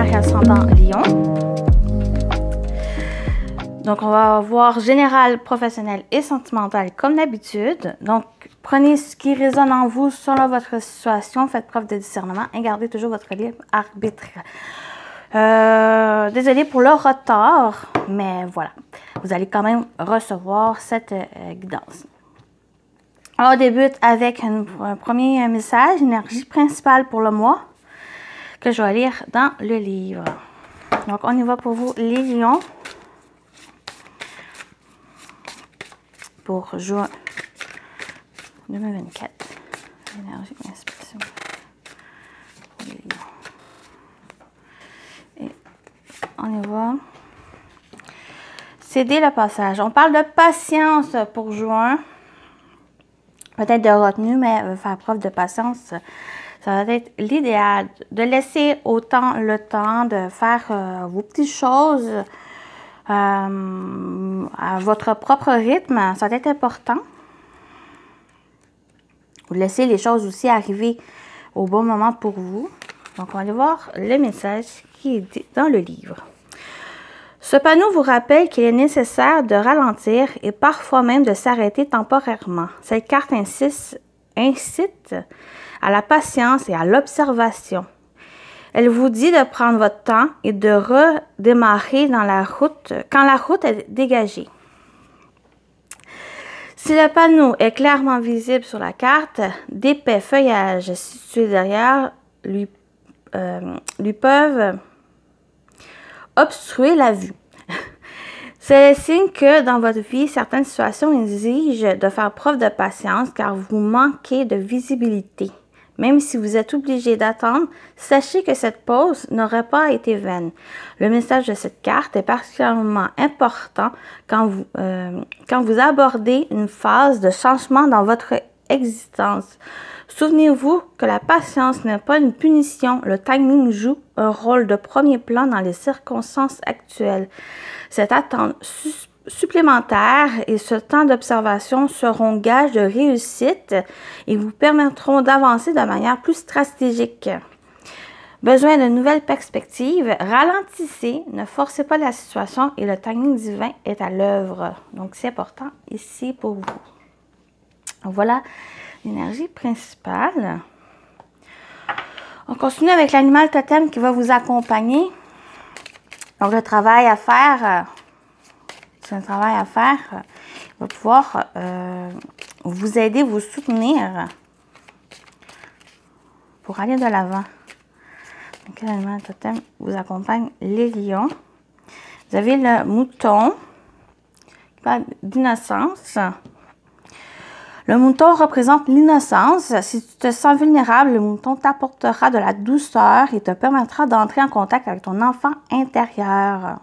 Sagittaire et ascendant Lion. Donc, on va voir général, professionnel et sentimental comme d'habitude. Donc, prenez ce qui résonne en vous selon votre situation. Faites preuve de discernement et gardez toujours votre libre arbitre. Désolée pour le retard, mais voilà. Vous allez quand même recevoir cette guidance. On débute avec un premier message, énergie principale pour le mois, que je vais lire dans le livre. Donc, on y va pour vous, les lions. Pour juin 2024. Énergie principale pour les lions. Et on y va. Céder le passage. On parle de patience pour juin. Peut-être de retenue, mais faire preuve de patience, ça va être l'idéal. De laisser autant le temps de faire vos petites choses à votre propre rythme. Ça va être important. Vous laissez les choses aussi arriver au bon moment pour vous. Donc, on va aller voir le message qui est dit dans le livre. Ce panneau vous rappelle qu'il est nécessaire de ralentir et parfois même de s'arrêter temporairement. Cette carte incite à la patience et à l'observation. Elle vous dit de prendre votre temps et de redémarrer dans la route quand la route est dégagée. Si le panneau est clairement visible sur la carte, d'épais feuillages situés derrière lui peuvent obstruer la vue. C'est le signe que dans votre vie, certaines situations exigent de faire preuve de patience car vous manquez de visibilité. Même si vous êtes obligé d'attendre, sachez que cette pause n'aurait pas été vaine. Le message de cette carte est particulièrement important quand vous abordez une phase de changement dans votre existence. Souvenez-vous que la patience n'est pas une punition. Le timing joue un rôle de premier plan dans les circonstances actuelles. Cette attente supplémentaire et ce temps d'observation seront gages de réussite et vous permettront d'avancer de manière plus stratégique. Besoin de nouvelles perspectives, ralentissez, ne forcez pas la situation et le timing divin est à l'œuvre. Donc, c'est important ici pour vous. Voilà l'énergie principale. On continue avec l'animal totem qui va vous accompagner. Donc, le travail à faire, c'est un travail à faire, va pouvoir vous aider, vous soutenir pour aller de l'avant. Donc, l'animal totem vous accompagne, les lions. Vous avez le mouton qui parle d'innocence. Le mouton représente l'innocence. Si tu te sens vulnérable, le mouton t'apportera de la douceur et te permettra d'entrer en contact avec ton enfant intérieur.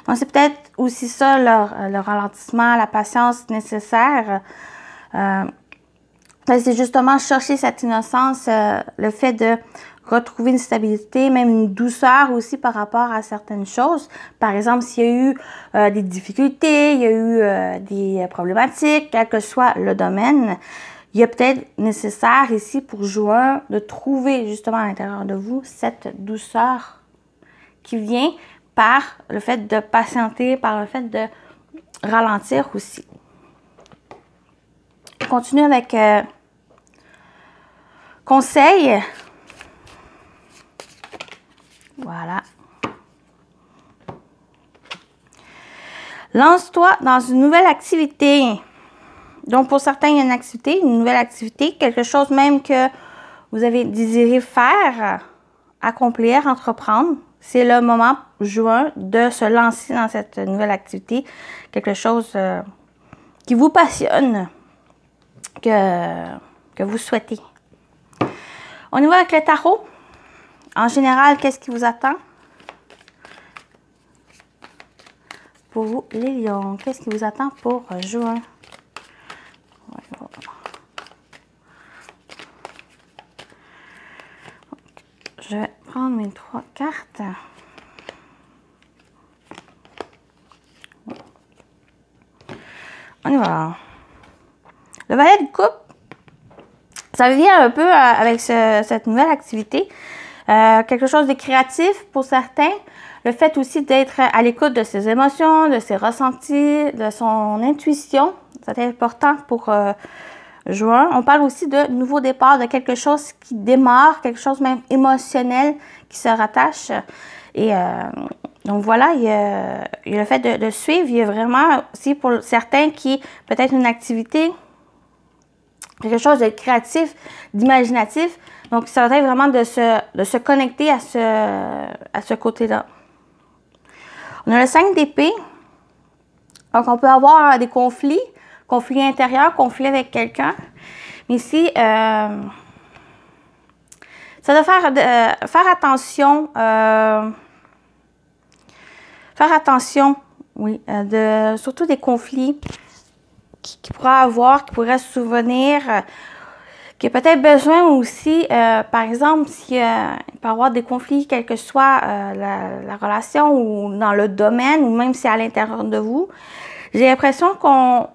Donc, c'est peut-être aussi ça, le ralentissement, la patience nécessaire. C'est justement chercher cette innocence, le fait de retrouver une stabilité, même une douceur aussi par rapport à certaines choses. Par exemple, s'il y a eu des difficultés, il y a eu des problématiques, quel que soit le domaine, il est peut-être nécessaire ici pour juin de trouver justement à l'intérieur de vous cette douceur qui vient par le fait de patienter, par le fait de ralentir aussi. On continue avec conseil. Voilà. Lance-toi dans une nouvelle activité. Donc, pour certains, il y a une activité, une nouvelle activité, quelque chose même que vous avez désiré faire, accomplir, entreprendre. C'est le moment, juin, de se lancer dans cette nouvelle activité. Quelque chose qui vous passionne, que vous souhaitez. On y va avec le tarot. En général, qu'est-ce qui vous attend? Pour vous, les lions, qu'est-ce qui vous attend pour juin? Je vais prendre mes 3 cartes. On y va. Le valet de coupe, ça vient un peu avec cette nouvelle activité. quelque chose de créatif pour certains. Le fait aussi d'être à l'écoute de ses émotions, de ses ressentis, de son intuition. C'est important pour juin. On parle aussi de nouveau départ, de quelque chose qui démarre, quelque chose même émotionnel qui se rattache. Et donc voilà, il y a le fait de suivre. Il y a vraiment aussi pour certains qui peut-être une activité, quelque chose de créatif, d'imaginatif. Donc ça va être vraiment de se connecter à ce côté-là. On a le 5 d'épée. Donc on peut avoir des conflits intérieurs, conflits avec quelqu'un. Mais ici, ça doit faire attention. Faire attention, oui, surtout des conflits qui pourrait avoir, qui pourrait se souvenir, qui a peut-être besoin aussi, par exemple, s'il peut y avoir des conflits, quelle que soit la relation ou dans le domaine, ou même si à l'intérieur de vous, j'ai l'impression qu'on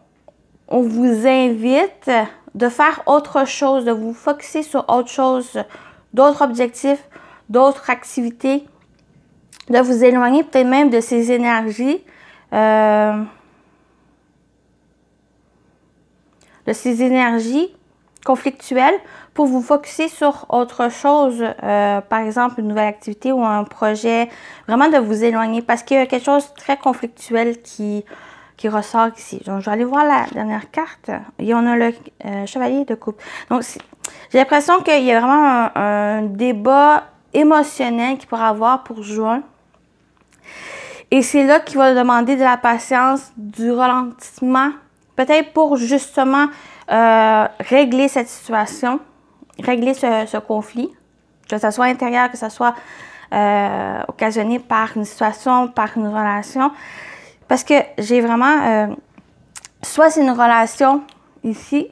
vous invite de faire autre chose, de vous focusser sur autre chose, d'autres objectifs, d'autres activités, de vous éloigner peut-être même de ces énergies, conflictuelles pour vous focusser sur autre chose, par exemple une nouvelle activité ou un projet, vraiment de vous éloigner parce qu'il y a quelque chose de très conflictuel qui ressort ici. Donc, je vais aller voir la dernière carte et on a le chevalier de coupe. Donc, j'ai l'impression qu'il y a vraiment un débat émotionnel qu'il pourra avoir pour juin. Et c'est là qu'il va demander de la patience, du ralentissement, peut-être pour justement régler cette situation, régler ce conflit, que ce soit intérieur, que ce soit occasionné par une situation, par une relation. Parce que j'ai vraiment, soit c'est une relation ici,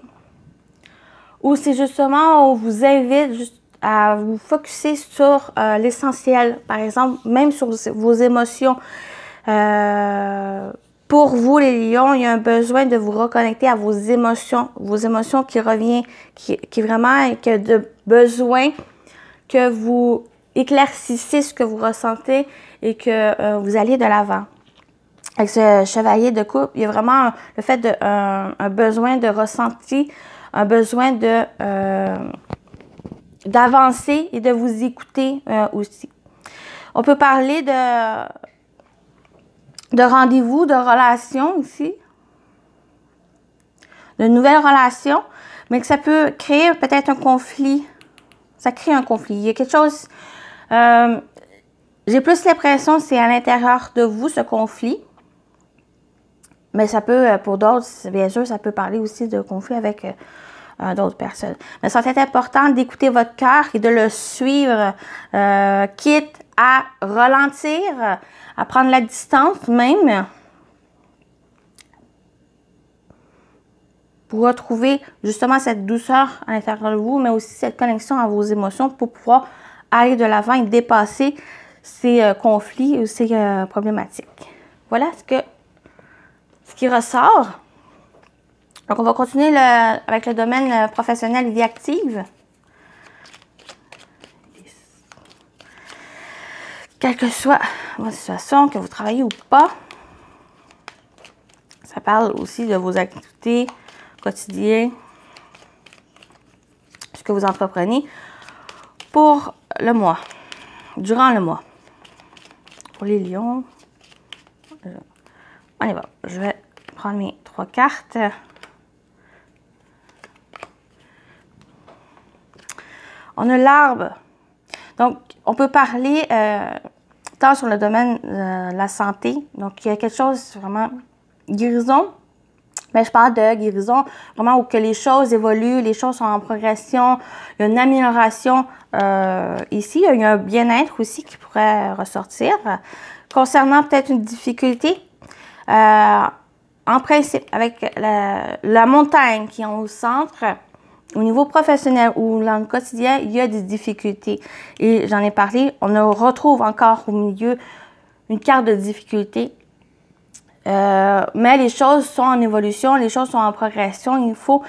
ou c'est justement on vous invite juste à vous focusser sur l'essentiel, par exemple, même sur vos émotions. Pour vous, les lions, il y a un besoin de vous reconnecter à vos émotions qui revient, qui vraiment qui a de besoin que vous éclaircissez ce que vous ressentez et que vous alliez de l'avant. Avec ce chevalier de coupe, il y a vraiment le fait de un besoin de ressenti, un besoin d'avancer et de vous écouter aussi. On peut parler de rendez-vous, de relations ici, de nouvelles relations, mais que ça peut créer peut-être un conflit. Ça crée un conflit. Il y a quelque chose, j'ai plus l'impression que c'est à l'intérieur de vous, ce conflit. Mais ça peut, pour d'autres, bien sûr, ça peut parler aussi de conflit avec d'autres personnes. Mais ça va être important d'écouter votre cœur et de le suivre, quitte à ralentir, à prendre la distance même, pour retrouver justement cette douceur à l'intérieur de vous, mais aussi cette connexion à vos émotions pour pouvoir aller de l'avant et dépasser ces conflits ou ces problématiques. Voilà ce qui ressort. Donc, on va continuer avec le domaine professionnel vie active. Quelle que soit votre situation, que vous travaillez ou pas, ça parle aussi de vos activités quotidiennes, ce que vous entreprenez pour le mois, durant le mois. Pour les lions, on y va. Je vais prendre mes 3 cartes. On a l'arbre. Donc, on peut parler tant sur le domaine de la santé. Donc, il y a quelque chose vraiment guérison. Mais je parle de guérison vraiment où que les choses évoluent, les choses sont en progression. Il y a une amélioration ici. Il y a un bien-être aussi qui pourrait ressortir. Concernant peut-être une difficulté, en principe, avec la montagne qui est au centre, au niveau professionnel ou dans le quotidien, il y a des difficultés. Et j'en ai parlé, on retrouve encore au milieu une carte de difficulté. Mais les choses sont en évolution, les choses sont en progression. Il faut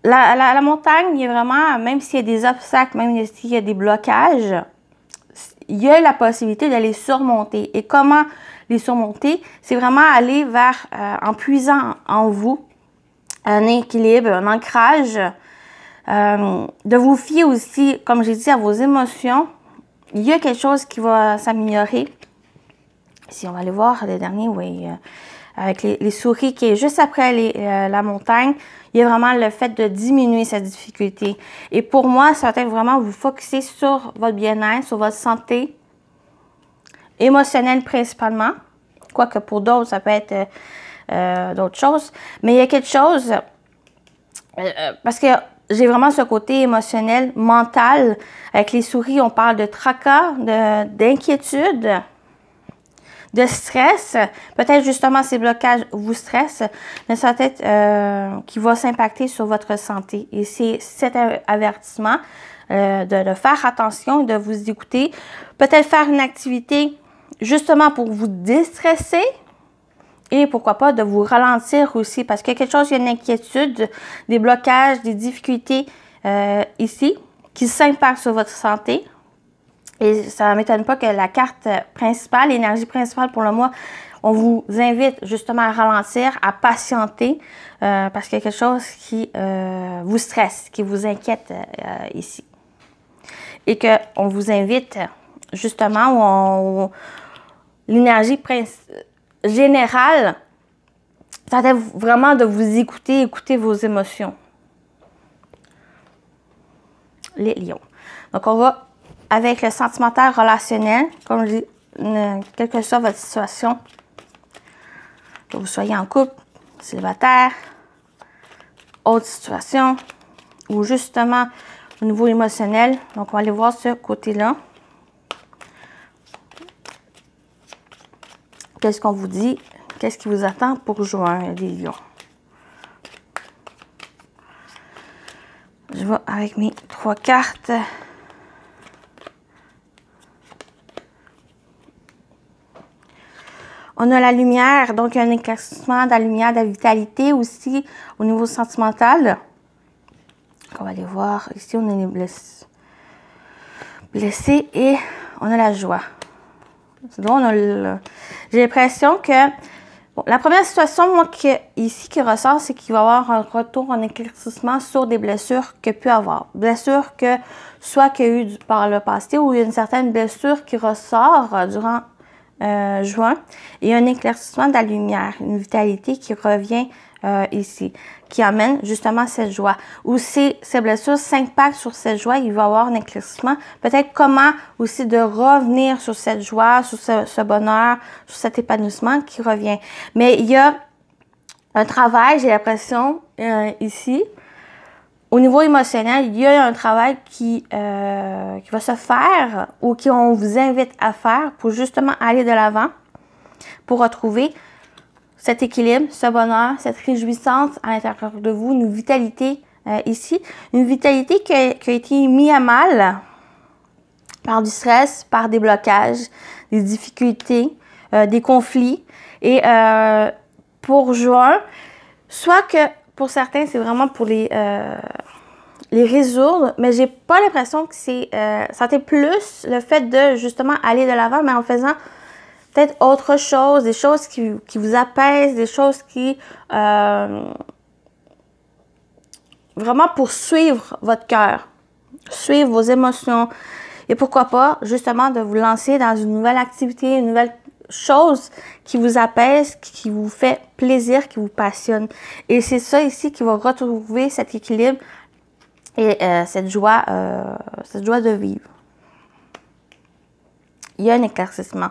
la montagne, il y a vraiment, même s'il y a des obstacles, même s'il y a des blocages, il y a la possibilité de les surmonter. Et comment les surmonter? C'est vraiment aller vers, en puisant en vous, un équilibre, un ancrage, de vous fier aussi, comme j'ai dit, à vos émotions. Il y a quelque chose qui va s'améliorer. Si on va aller voir le dernier, oui, avec les souris qui est juste après la montagne, il y a vraiment le fait de diminuer cette difficulté. Et pour moi, ça va être vraiment vous focuser sur votre bien-être, sur votre santé émotionnelle principalement. Quoique pour d'autres, ça peut être d'autres choses. Mais il y a quelque chose, parce que j'ai vraiment ce côté émotionnel, mental. Avec les souris, on parle de tracas, d'inquiétude, de stress. Peut-être justement ces blocages vous stressent, mais ça va être qui va s'impacter sur votre santé. Et c'est cet avertissement de faire attention, de vous écouter. Peut-être faire une activité justement pour vous déstresser. Et pourquoi pas de vous ralentir aussi, parce qu'il y a quelque chose, il y a une inquiétude, des blocages, des difficultés ici qui s'impactent sur votre santé. Et ça ne m'étonne pas que la carte principale, l'énergie principale pour le mois, on vous invite justement à ralentir, à patienter, parce qu'il y a quelque chose qui vous stresse, qui vous inquiète ici. Et qu'on vous invite justement, l'énergie générale, ça va être vraiment de vous écouter vos émotions. Les lions. Donc, on va avec le sentimental relationnel, comme je dis, quelle que soit votre situation, que vous soyez en couple, célibataire, autre situation, ou justement au niveau émotionnel. Donc, on va aller voir ce côté-là. Qu'est-ce qu'on vous dit? Qu'est-ce qui vous attend pour juin, les lions? Je vais avec mes 3 cartes. On a la lumière, donc un éclaircissement de la lumière, de la vitalité aussi au niveau sentimental. On va aller voir. Ici, on a les blessés et on a la joie. Donc, j'ai l'impression que bon, la première situation, moi, ici qui ressort, c'est qu'il va y avoir un retour, un éclaircissement sur des blessures qu'il y a pu avoir. Blessures que soit qu'il y a eu par le passé ou il y a une certaine blessure qui ressort durant juin. Et un éclaircissement de la lumière, une vitalité qui revient ici, qui amène justement cette joie. Ou si ces blessures s'impactent sur cette joie, il va y avoir un éclaircissement. Peut-être comment aussi de revenir sur cette joie, sur ce bonheur, sur cet épanouissement qui revient. Mais il y a un travail, j'ai l'impression, ici. Au niveau émotionnel, il y a un travail qui va se faire ou qu'on vous invite à faire pour justement aller de l'avant, pour retrouver cet équilibre, ce bonheur, cette réjouissance à l'intérieur de vous, une vitalité ici. Une vitalité qui a été mise à mal par du stress, par des blocages, des difficultés, des conflits. Et pour juin, soit que pour certains, c'est vraiment pour les résoudre, mais j'ai pas l'impression que c'est... ça a été plus le fait de justement aller de l'avant, mais en faisant peut-être autre chose, des choses qui vous apaisent, des choses qui... vraiment pour suivre votre cœur, suivre vos émotions. Et pourquoi pas, justement, de vous lancer dans une nouvelle activité, une nouvelle chose qui vous apaise, qui vous fait plaisir, qui vous passionne. Et c'est ça ici qui va retrouver cet équilibre et cette joie de vivre. Il y a un éclaircissement.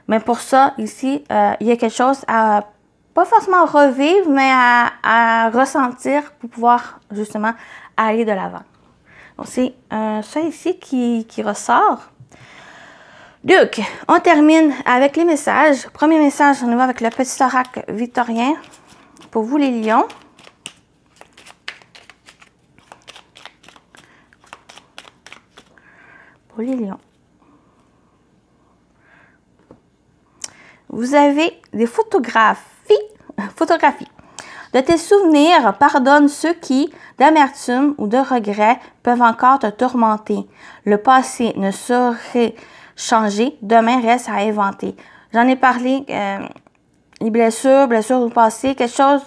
Mais pour ça, ici, il y a quelque chose à, pas forcément revivre, mais à ressentir pour pouvoir justement aller de l'avant. Donc, c'est ça ici qui ressort. Donc, on termine avec les messages. Premier message, on y va avec le petit oracle victorien pour vous les lions. Pour les lions. Vous avez des photographies. De tes souvenirs, pardonne ceux qui d'amertume ou de regret peuvent encore te tourmenter. Le passé ne saurait changer, demain reste à inventer. J'en ai parlé, les blessures du passé, quelque chose,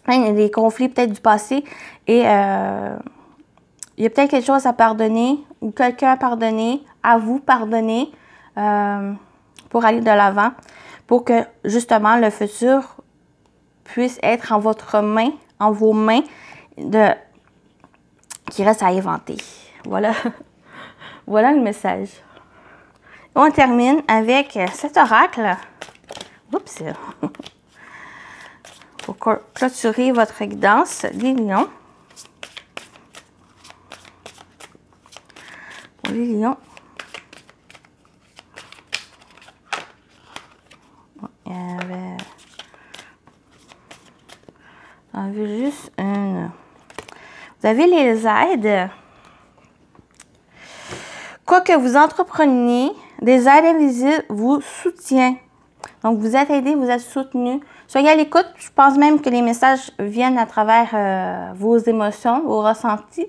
des conflits peut-être du passé, et il y a peut-être quelque chose à pardonner, ou quelqu'un à pardonner, à vous pardonner, pour aller de l'avant, pour que justement le futur puisse être en votre main, en vos mains, qui reste à inventer. Voilà. Voilà le message. On termine avec cet oracle. Oups! Pour clôturer votre guidance, les lions. Pour les lions. On veut juste une. Vous avez les aides. Quoi que vous entrepreniez, des aides invisibles vous soutiennent. Donc, vous êtes aidé, vous êtes soutenu. Soyez à l'écoute. Je pense même que les messages viennent à travers vos émotions, vos ressentis.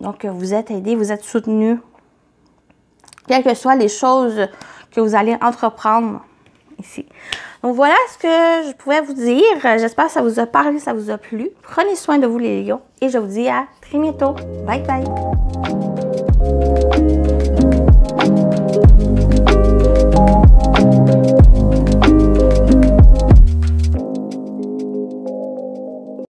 Donc, vous êtes aidé, vous êtes soutenu. Quelles que soient les choses que vous allez entreprendre ici. Donc, voilà ce que je pouvais vous dire. J'espère que ça vous a parlé, ça vous a plu. Prenez soin de vous, les lions. Et je vous dis à très bientôt. Bye bye.